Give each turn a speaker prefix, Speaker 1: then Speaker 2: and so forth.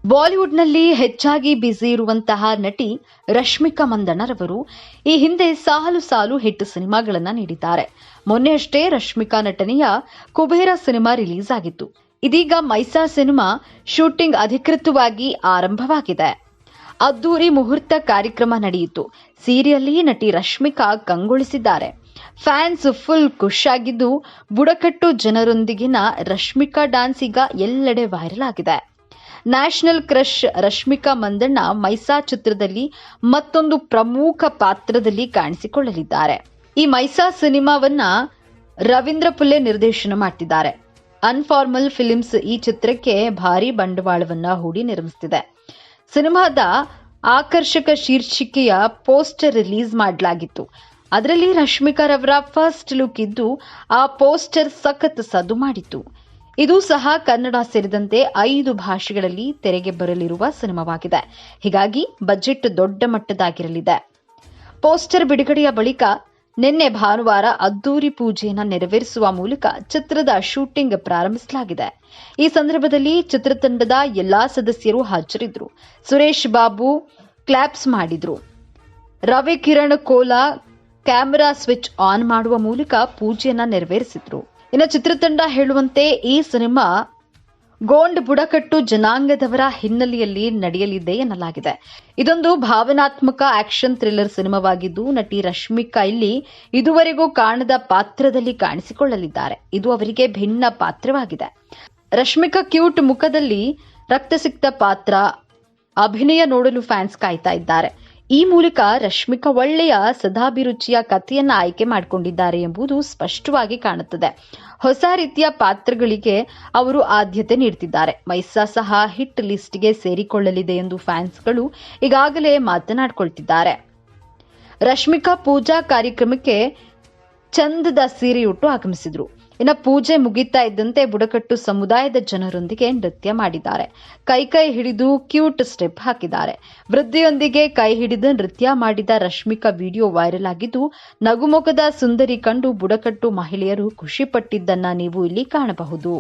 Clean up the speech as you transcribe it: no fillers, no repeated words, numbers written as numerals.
Speaker 1: ಬಾಲಿವುಡ್ನಲ್ಲಿ ಹೆಚ್ಚಾಗಿ ಬ್ಯುಸಿ ಇರುವಂತಹ ನಟಿ ರಶ್ಮಿಕಾ ಮಂದಣ್ಣರವರು ಈ ಹಿಂದೆ ಸಾಲು ಸಾಲು ಹಿಟ್ ಸಿನಿಮಾಗಳನ್ನ ನೀಡಿದ್ದಾರೆ. ಮೊನ್ನೆಯಷ್ಟೇ ರಶ್ಮಿಕಾ ನಟನೆಯ ಕುಬೇರ ಸಿನಿಮಾ ರಿಲೀಸ್ ಆಗಿತ್ತು. ಇದೀಗ ಮೈಸಾ ಸಿನಿಮಾ ಶೂಟಿಂಗ್ ಅಧಿಕೃತವಾಗಿ ಆರಂಭವಾಗಿದೆ. ಅದ್ದೂರಿ ಮುಹೂರ್ತ ಕಾರ್ಯಕ್ರಮ ನಡೆಯಿತು. ಸೀರಿಯಲ್ ನಟಿ ರಶ್ಮಿಕಾ ಕಂಗೊಳಿಸಿದ್ದಾರೆ. ಫ್ಯಾನ್ಸ್ ಫುಲ್ ಖುಷಿಯಾಗಿದ್ದು, ಬುಡಕಟ್ಟು ಜನರೊಂದಿಗಿನ ರಶ್ಮಿಕಾ ಡ್ಯಾನ್ಸ್ ಈಗ ಎಲ್ಲೆಡೆ ವೈರಲ್ ಆಗಿದೆ. ನ್ಯಾಷನಲ್ ಕ್ರಶ್ ರಶ್ಮಿಕಾ ಮಂದಣ್ಣ ಮೈಸಾ ಚಿತ್ರದಲ್ಲಿ ಮತ್ತೊಂದು ಪ್ರಮುಖ ಪಾತ್ರದಲ್ಲಿ ಕಾಣಿಸಿಕೊಳ್ಳಲಿದ್ದಾರೆ. ಈ ಮೈಸಾ ಸಿನಿಮಾವನ್ನ ರವೀಂದ್ರ ಪುಲ್ಲೆ ನಿರ್ದೇಶನ ಮಾಡ್ತಿದ್ದಾರೆ. ಅನ್ಫಾರ್ಮಲ್ ಫಿಲ್ಮ್ಸ್ ಈ ಚಿತ್ರಕ್ಕೆ ಭಾರಿ ಬಂಡವಾಳವನ್ನ ಹೂಡಿ ನಿರ್ಮಿಸುತ್ತಿದೆ. ಸಿನಿಮಾದ ಆಕರ್ಷಕ ಶೀರ್ಷಿಕೆಯ ಪೋಸ್ಟರ್ ರಿಲೀಸ್ ಮಾಡಲಾಗಿತ್ತು. ಅದರಲ್ಲಿ ರಶ್ಮಿಕಾ ರವರ ಫಸ್ಟ್ ಲುಕ್ ಇದ್ದು, ಆ ಪೋಸ್ಟರ್ ಸಖತ್ ಸದ್ದು ಮಾಡಿತ್ತು. ಇದು ಸಹ ಕನ್ನಡ ಸೇರಿದಂತೆ 5 ಭಾಷೆಗಳಲ್ಲಿ ತೆರೆಗೆ ಬರಲಿರುವ ಸಿನಿಮಾವಾಗಿದೆ. ಹೀಗಾಗಿ ಬಜೆಟ್ ದೊಡ್ಡ ಮಟ್ಟದಾಗಿರಲಿದೆ. ಪೋಸ್ಟರ್ ಬಿಡುಗಡೆಯ ಬಳಿಕ ನಿನ್ನೆ ಭಾನುವಾರ ಅದ್ದೂರಿ ಪೂಜೆಯನ್ನು ನೆರವೇರಿಸುವ ಮೂಲಕ ಚಿತ್ರದ ಶೂಟಿಂಗ್ ಪ್ರಾರಂಭಿಸಲಾಗಿದೆ. ಈ ಸಂದರ್ಭದಲ್ಲಿ ಚಿತ್ರತಂಡದ ಎಲ್ಲಾ ಸದಸ್ಯರು ಹಾಜರಿದ್ದರು. ಸುರೇಶ್ ಬಾಬು ಕ್ಲಾಪ್ಸ್ ಮಾಡಿದ್ರು. Ravi Kiran Cola camera switch on ಮಾಡುವ ಮೂಲಕ ಪೂಜೆಯನ್ನ ನೆರವೇರಿಸಿದ್ರು. ಇನ್ನು ಚಿತ್ರತಂಡ ಹೇಳುವಂತೆ ಈ ಸಿನಿಮಾ ಗೋಂಡ್ ಬುಡಕಟ್ಟು ಜನಾಂಗದವರ ಹಿನ್ನೆಲೆಯಲ್ಲಿ ನಡೆಯಲಿದೆ ಎನ್ನಲಾಗಿದೆ. ಇದೊಂದು ಭಾವನಾತ್ಮಕ ಆಕ್ಷನ್ ಥ್ರಿಲ್ಲರ್ ಸಿನಿಮಾವಾಗಿದ್ದು, ನಟಿ ರಶ್ಮಿಕಾ ಇಲ್ಲಿ ಇದುವರೆಗೂ ಕಾಣದ ಪಾತ್ರದಲ್ಲಿ ಕಾಣಿಸಿಕೊಳ್ಳಲಿದ್ದಾರೆ. ಇದು ಅವರಿಗೆ ಭಿನ್ನ ಪಾತ್ರವಾಗಿದೆ. ರಶ್ಮಿಕಾ ಕ್ಯೂಟ್ ಮುಖದಲ್ಲಿ ರಕ್ತಸಿಕ್ತ ಪಾತ್ರ ಅಭಿನಯ ನೋಡಲು ಫ್ಯಾನ್ಸ್ ಕಾಯ್ತಾ ಇದ್ದಾರೆ. ಈ ಮೂಲಕ ರಶ್ಮಿಕಾ ಒಳ್ಳೆಯ ಸದಾಭಿರುಚಿಯ ಕಥೆಯನ್ನ ಆಯ್ಕೆ ಮಾಡಿಕೊಂಡಿದ್ದಾರೆ ಎಂಬುದು ಸ್ಪಷ್ಟವಾಗಿ ಕಾಣುತ್ತದೆ. ಹೊಸ ರೀತಿಯ ಪಾತ್ರಗಳಿಗೆ ಅವರು ಆದ್ಯತೆ ನೀಡುತ್ತಿದ್ದಾರೆ. ಮೈಸಾ ಸಹ ಹಿಟ್ ಲಿಸ್ಟ್ಗೆ ಸೇರಿಕೊಳ್ಳಲಿದೆ ಎಂದು ಫ್ಯಾನ್ಸ್ಗಳು ಈಗಾಗಲೇ ಮಾತನಾಡಿಕೊಳ್ತಿದ್ದಾರೆ. ರಶ್ಮಿಕಾ ಪೂಜಾ ಕಾರ್ಯಕ್ರಮಕ್ಕೆ ಚಂದದ ಸೀರೆಯುಟ್ಟು ಆಗಮಿಸಿದ್ರು. ಇನ್ನು ಪೂಜೆ ಮುಗಿತಾ ಇದ್ದಂತೆ ಬುಡಕಟ್ಟು ಸಮುದಾಯದ ಜನರೊಂದಿಗೆ ನೃತ್ಯ ಮಾಡಿದ್ದಾರೆ. ಕೈ ಹಿಡಿದು ಕ್ಯೂಟ್ ಸ್ಟೆಪ್ ಹಾಕಿದ್ದಾರೆ. ವೃದ್ಧೆಯೊಂದಿಗೆ ಕೈ ಹಿಡಿದು ನೃತ್ಯ ಮಾಡಿದ ರಶ್ಮಿಕಾ ವಿಡಿಯೋ ವೈರಲ್ ಆಗಿದ್ದು, ನಗುಮುಖದ ಸುಂದರಿ ಕಂಡು ಬುಡಕಟ್ಟು ಮಹಿಳೆಯರು ಖುಷಿ ಪಟ್ಟಿದ್ದನ್ನ ನೀವು ಇಲ್ಲಿ ಕಾಣಬಹುದು.